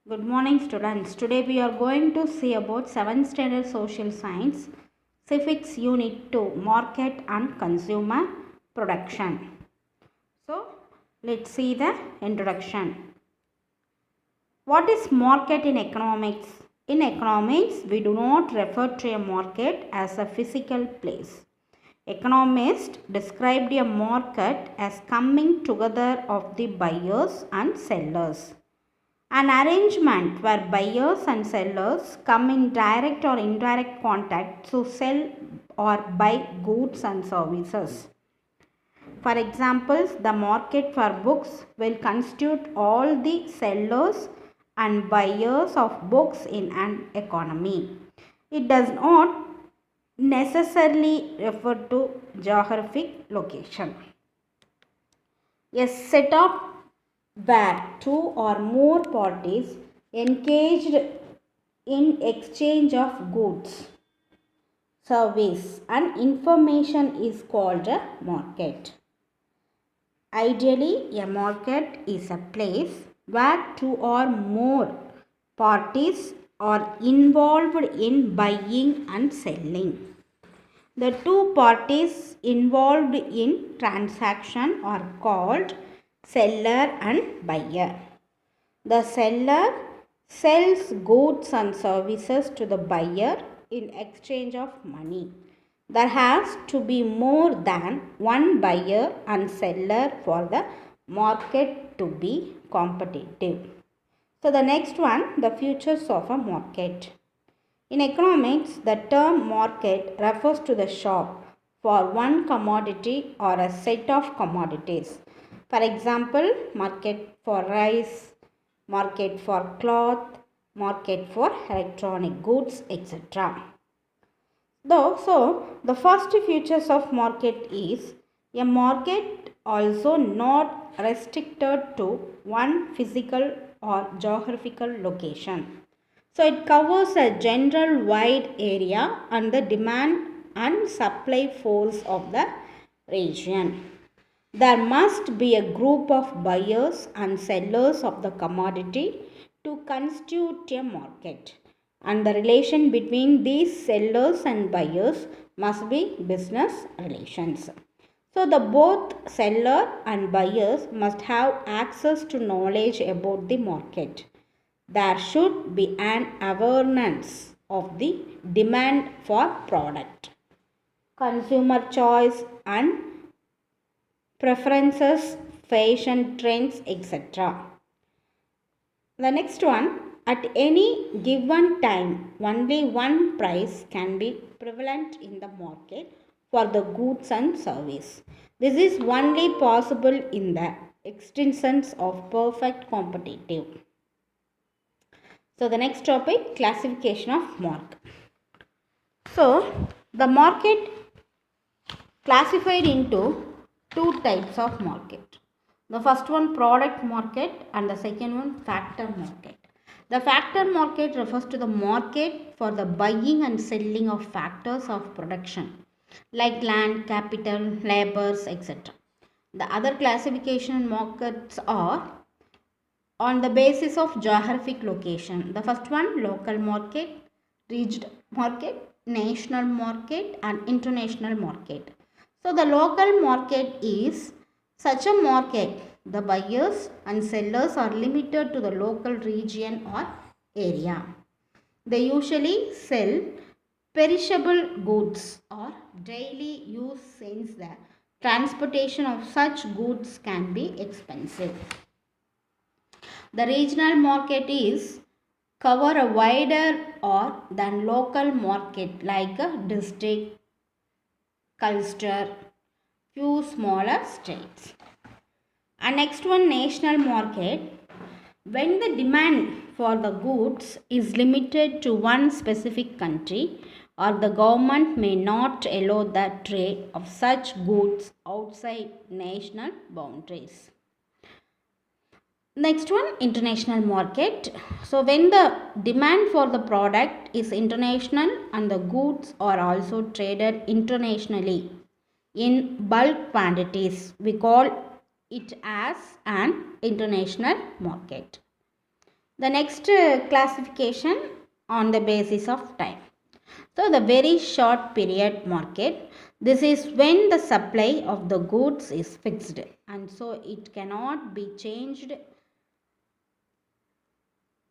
Good morning, students. Today we are going to see about 7th standard social science, civics unit 2, market and consumer production. So, let's see the introduction. What is market in economics? In economics, we do not refer to a market as a physical place. Economists described a market as coming together of the buyers and sellers. An arrangement where buyers and sellers come in direct or indirect contact to sell or buy goods and services. For example, the market for books will constitute all the sellers and buyers of books in an economy. It does not necessarily refer to geographic location. A setup where two or more parties engaged in exchange of goods, service and information is called a market. Ideally, a market is a place where two or more parties are involved in buying and selling. The two parties involved in transaction are called seller and buyer. The seller sells goods and services to the buyer in exchange of money. There has to be more than one buyer and seller for the market to be competitive. So the next one, the futures of a market. In economics, the term market refers to the shop for one commodity or a set of commodities. For example, market for rice, market for cloth, market for electronic goods, etc. So the first features of market is a market also not restricted to one physical or geographical location. So it covers a general wide area and the demand and supply force of the region. There must be a group of buyers and sellers of the commodity to constitute a market. And the relation between these sellers and buyers must be business relations. So the both seller and buyers must have access to knowledge about the market. There should be an awareness of the demand for product, consumer choice and preferences, fashion trends, etc. The next one, at any given time, only one price can be prevalent in the market for the goods and service. This is only possible in the existence of perfect competitive. So the next topic, classification of market. So the market classified into two types of market. The first one product market and the second one factor market. The factor market refers to the market for the buying and selling of factors of production like land, capital, labors, etc. The other classification markets are on the basis of geographic location. The first one, local market, regional market, national market and international market. So the local market is such a market. The buyers and sellers are limited to the local region or area. They usually sell perishable goods or daily use since the transportation of such goods can be expensive. The regional market is cover a wider or than local market like a district, cluster, few smaller states. And next one, national market. When the demand for the goods is limited to one specific country or the government may not allow the trade of such goods outside national boundaries. Next one, international market. So when the demand for the product is international and the goods are also traded internationally in bulk quantities, we call it as an international market. The next classification on the basis of time. So the very short period market, this is when the supply of the goods is fixed and so it cannot be changed.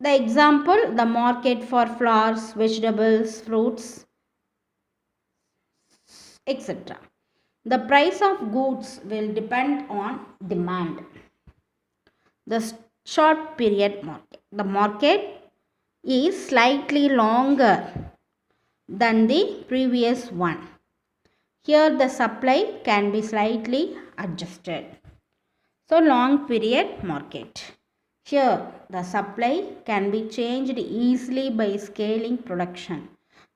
The example, the market for flowers, vegetables, fruits, etc. The price of goods will depend on demand. The short period market. The market is slightly longer than the previous one. Here the supply can be slightly adjusted. So long period market. Here the supply can be changed easily by scaling production.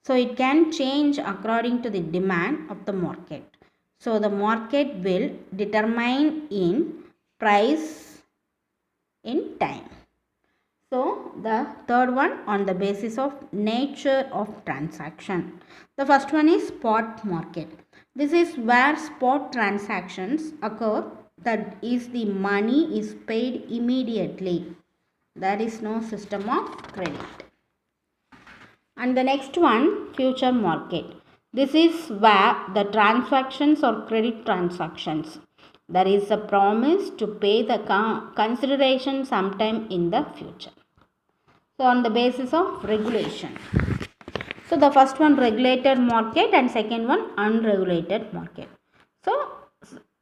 So it can change according to the demand of the market. So the market will determine in price in time. So the third one on the basis of nature of transaction. The first one is spot market. This is where spot transactions occur, that is the money is paid immediately. There is no system of credit. And the next one, future market. This is where the transactions or credit transactions. There is a promise to pay the consideration sometime in the future. So on the basis of regulation. So the first one regulated market and second one unregulated market. So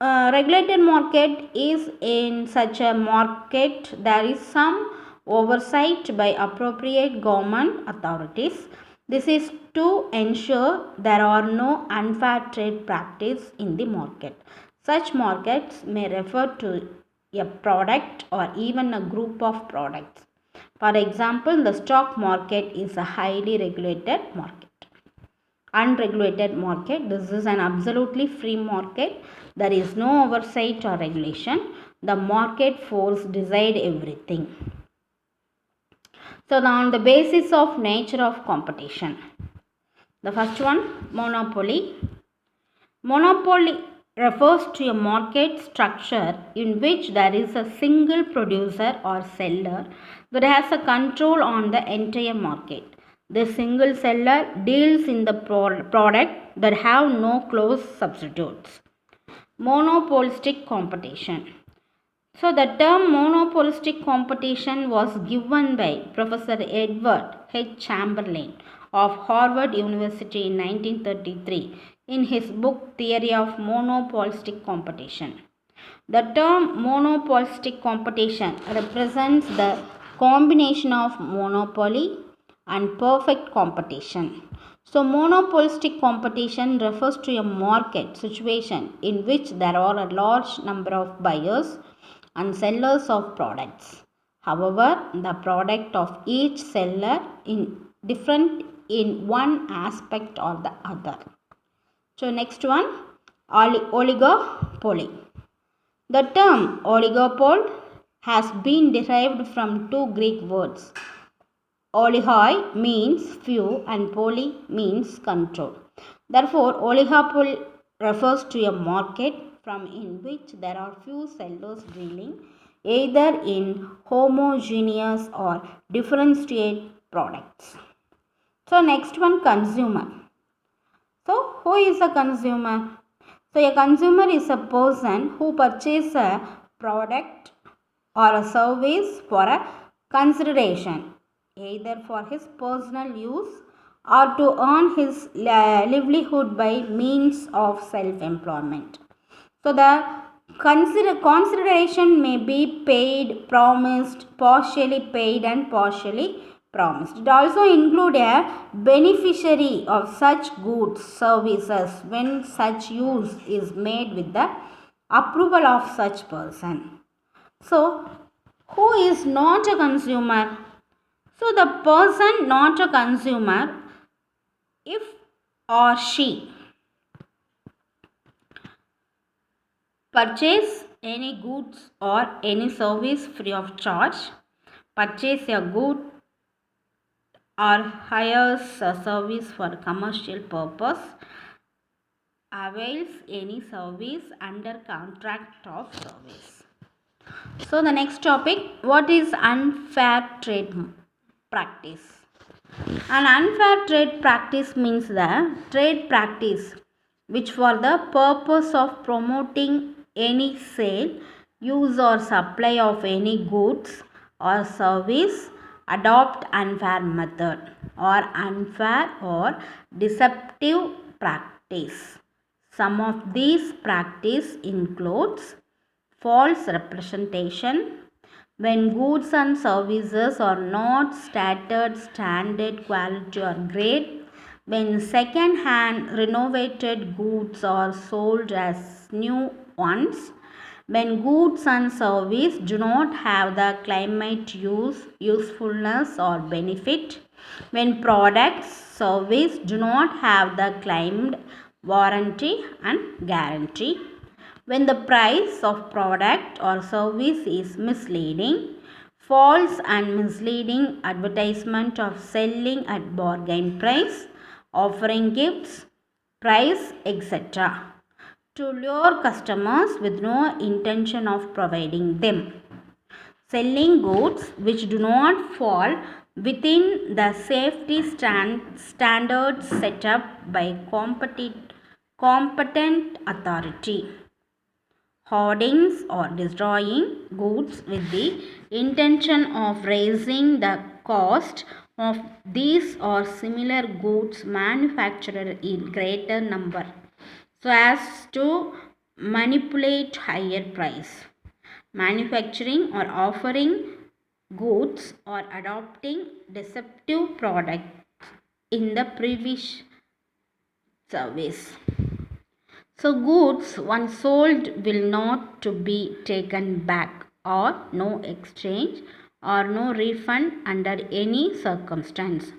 regulated market is in such a market there is some oversight by appropriate government authorities. This is to ensure there are no unfair trade practice in the market. Such markets may refer to a product or even a group of products. For example, the stock market is a highly regulated market. Unregulated market, this is an absolutely free market. There is no oversight or regulation. The market force decide everything. So now on the basis of nature of competition. The first one, monopoly. Monopoly refers to a market structure in which there is a single producer or seller that has a control on the entire market. The single seller deals in the product that have no close substitutes. Monopolistic competition. So the term monopolistic competition was given by Professor Edward H. Chamberlain of Harvard University in 1933 in his book Theory of Monopolistic Competition. The term monopolistic competition represents the combination of monopoly and perfect competition. So monopolistic competition refers to a market situation in which there are a large number of buyers and sellers of products. However, the product of each seller is different in one aspect or the other. So next one, oligopoly. The term oligopoly has been derived from two Greek words. Oligoi means few and poly means control. Therefore, oligopoly refers to a market from in which there are few sellers dealing either in homogeneous or differentiated products. So next one, consumer. So who is a consumer? So a consumer is a person who purchases a product or a service for a consideration, either for his personal use or to earn his livelihood by means of self-employment. So the consideration may be paid, promised, partially paid and partially promised. It also includes a beneficiary of such goods, services when such use is made with the approval of such person. So, who is not a consumer? So, the person not a consumer, if or she purchase any goods or any service free of charge, purchase a good or hires a service for commercial purpose, avails any service under contract of service. So the next topic, what is unfair trade practice? An unfair trade practice means the trade practice which for the purpose of promoting any sale, use or supply of any goods or service adopt unfair method or unfair or deceptive practice. Some of these practice includes false representation, when goods and services are not stated standard quality or grade, when second hand renovated goods are sold as new ones, when goods and service do not have the claimed usefulness or benefit, when products service do not have the claimed warranty and guarantee, when the price of product or service is misleading, false and misleading advertisement of selling at bargain price, offering gifts, price, etc. to lure customers with no intention of providing them. Selling goods which do not fall within the safety standards set up by competent authority. Hoardings or destroying goods with the intention of raising the cost of these or similar goods manufactured in greater number so as to manipulate higher price. Manufacturing or offering goods or adopting deceptive products in the previous service. So goods once sold will not to be taken back, or no exchange or no refund under any circumstance.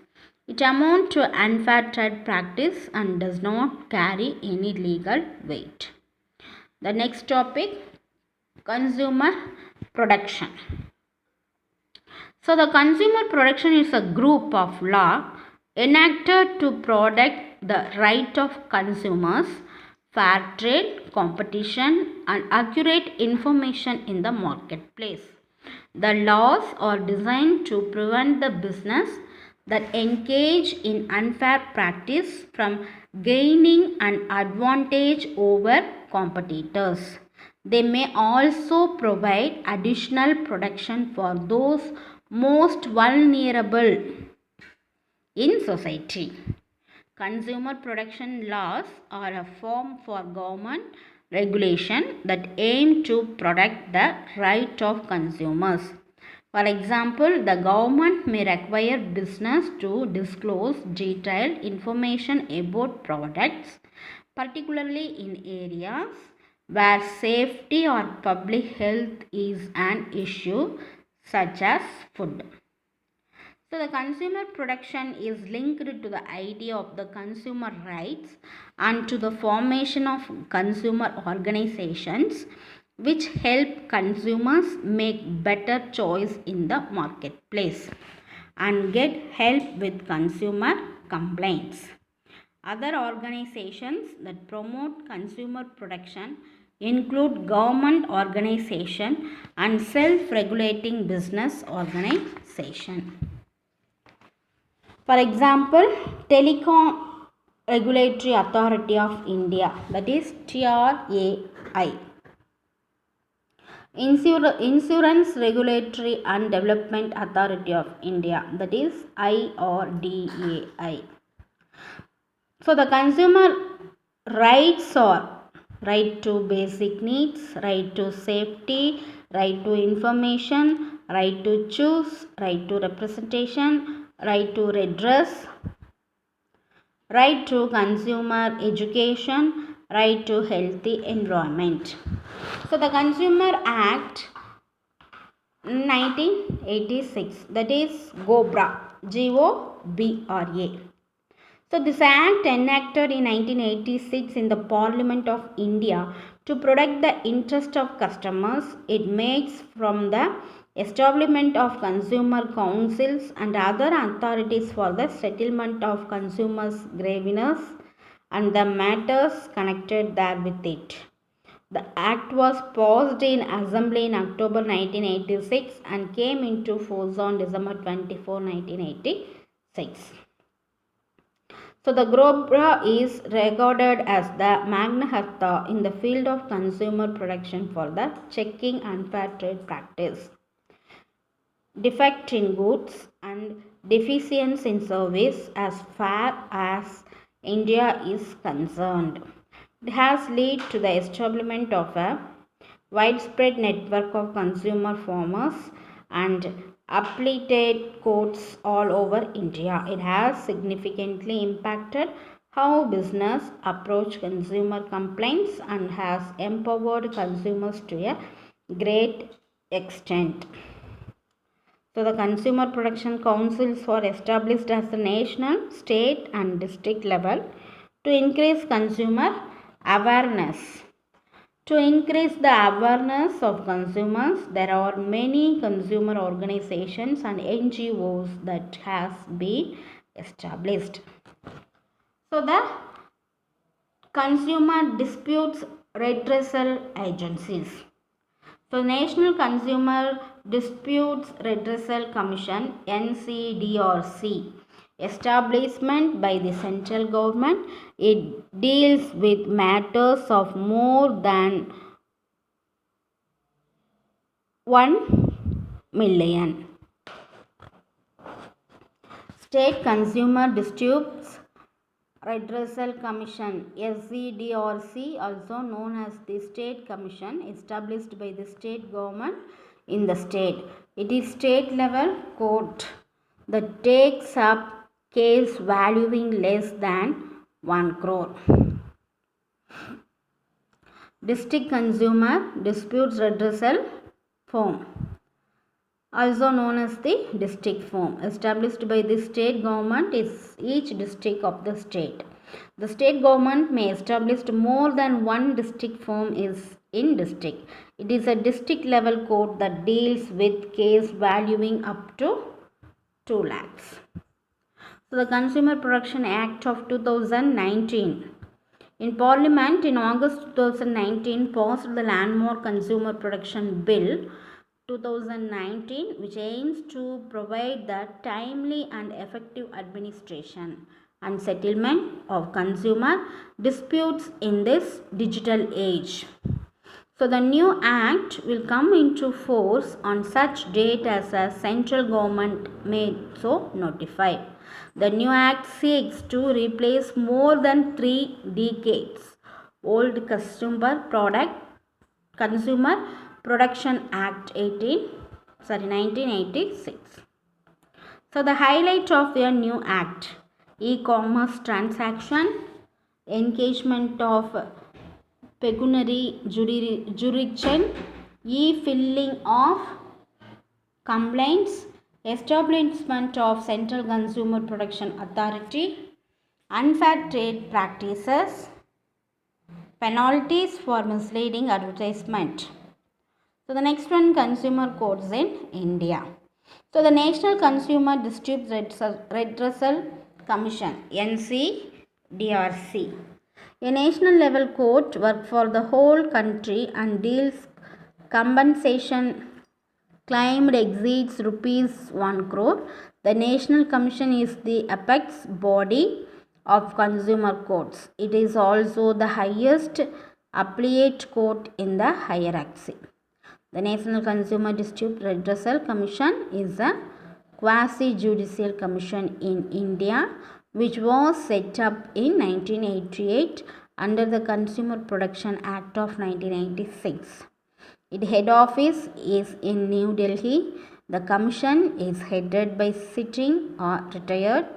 It amounts to unfair trade practice and does not carry any legal weight. The next topic, consumer protection. So the consumer protection is a group of law enacted to protect the right of consumers, fair trade, competition, and accurate information in the marketplace. The laws are designed to prevent the business that engage in unfair practice from gaining an advantage over competitors. They may also provide additional protection for those most vulnerable in society. Consumer protection laws are a form for government regulation that aim to protect the right of consumers. For example, the government may require business to disclose detailed information about products, particularly in areas where safety or public health is an issue, such as food. So the consumer protection is linked to the idea of the consumer rights and to the formation of consumer organizations which help consumers make better choice in the marketplace and get help with consumer complaints. Other organizations that promote consumer protection include government organization and self-regulating business organization. For example, Telecom Regulatory Authority of India, that is TRAI. Insurance Regulatory and Development Authority of India, that is IRDAI. So the consumer rights are right to basic needs, right to safety, right to information, right to choose, right to representation, right to redress, right to consumer education, right to healthy environment. So the Consumer Act 1986, that is GOBRA, GOBRA. So this act enacted in 1986 in the Parliament of India to protect the interest of customers. It makes from the establishment of consumer councils and other authorities for the settlement of consumers' grievances and the matters connected therewith it. The act was passed in Assembly in October 1986 and came into force on December 24, 1986. So the GROBRA is regarded as the Magna Carta in the field of consumer protection for the checking unfair trade practice, defect in goods and deficiency in service as far as India is concerned. It has led to the establishment of a widespread network of consumer farmers and appellate courts all over India. It has significantly impacted how business approach consumer complaints and has empowered consumers to a great extent. So the Consumer Protection Councils were established at the national, state and district level to increase consumer awareness. To increase the awareness of consumers, there are many consumer organizations and NGOs that has been established. So the Consumer Disputes Redressal Agencies. So National Consumer Disputes Redressal Commission NCDRC, establishment by the central government. It deals with matters of more than 1 million. State Consumer Disputes Redressal Commission SCDRC, also known as the State Commission, established by the state government in the state. It is state level court that takes up case valuing less than 1 crore. District Consumer Disputes Redressal Form, also known as the district form, established by the state government is each district of the state. The state government may establish more than one district form is in district. It is a district level court that deals with case valuing up to 2 lakhs. So the Consumer Protection Act of 2019. In Parliament in August 2019 passed the Landmark Consumer Protection Bill 2019, which aims to provide the timely and effective administration and settlement of consumer disputes in this digital age. So the new act will come into force on such date as a central government may so notify. The new act seeks to replace more than 3 decades old Consumer Protection Act 1986. So the highlight of your new act: e-commerce transaction, engagement of pecuniary jurisdiction, e-filing of complaints, establishment of Central Consumer Protection Authority, unfair trade practices, penalties for misleading advertisement. So the next one, consumer courts in India. So the National Consumer Disputes Redressal Commission NCDRC, a national level court, works for the whole country and deals compensation claimed exceeds rupees 1 crore. The National Commission is the apex body of consumer courts. It is also the highest appellate court in the hierarchy. The National Consumer Dispute Redressal Commission is a quasi-judicial commission in India which was set up in 1988 under the Consumer Protection Act of 1996. Its head office is in New Delhi. The commission is headed by sitting or retired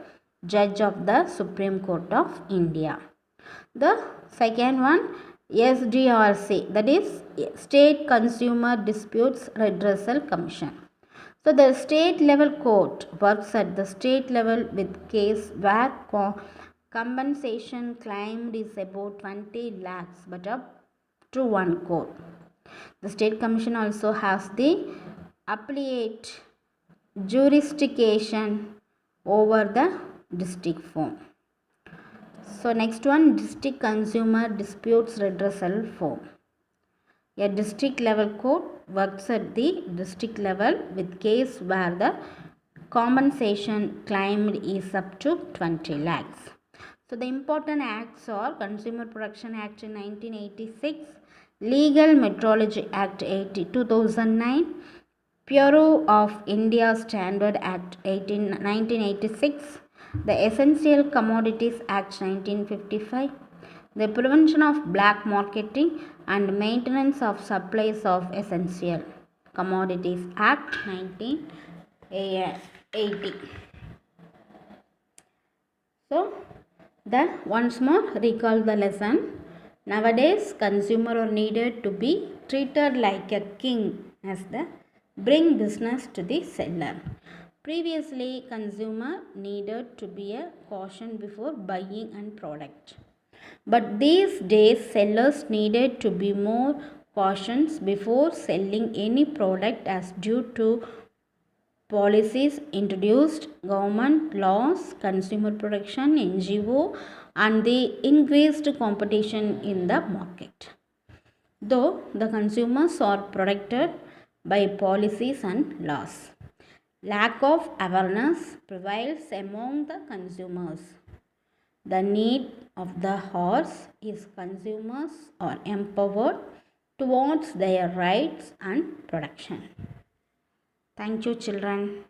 judge of the Supreme Court of India. The second one, SDRC, that is State Consumer Disputes Redressal Commission. So the state level court works at the state level with case where compensation claimed is about 20 lakhs but up to 1 crore. The state commission also has the appellate jurisdiction over the district form. So next one, District Consumer Disputes Redressal Form. A district level court works at the district level with case where the compensation claimed is up to 20 lakhs. So the important acts are Consumer Protection Act in 1986, Legal Metrology Act 2009, Bureau of India Standard Act 1986, the Essential Commodities Act 1955, the Prevention of Black Marketing and Maintenance of Supplies of Essential Commodities Act 1980. So, once more recall the lesson. Nowadays, consumer are needed to be treated like a king as the bring business to the seller. Previously, consumer needed to be a caution before buying an product. But these days, sellers needed to be more cautious before selling any product as due to policies introduced, government laws, consumer protection, NGO, and the increased competition in the market. Though the consumers are protected by policies and laws, lack of awareness prevails among the consumers. The need of the horse is consumers are empowered towards their rights and protection. Thank you, children.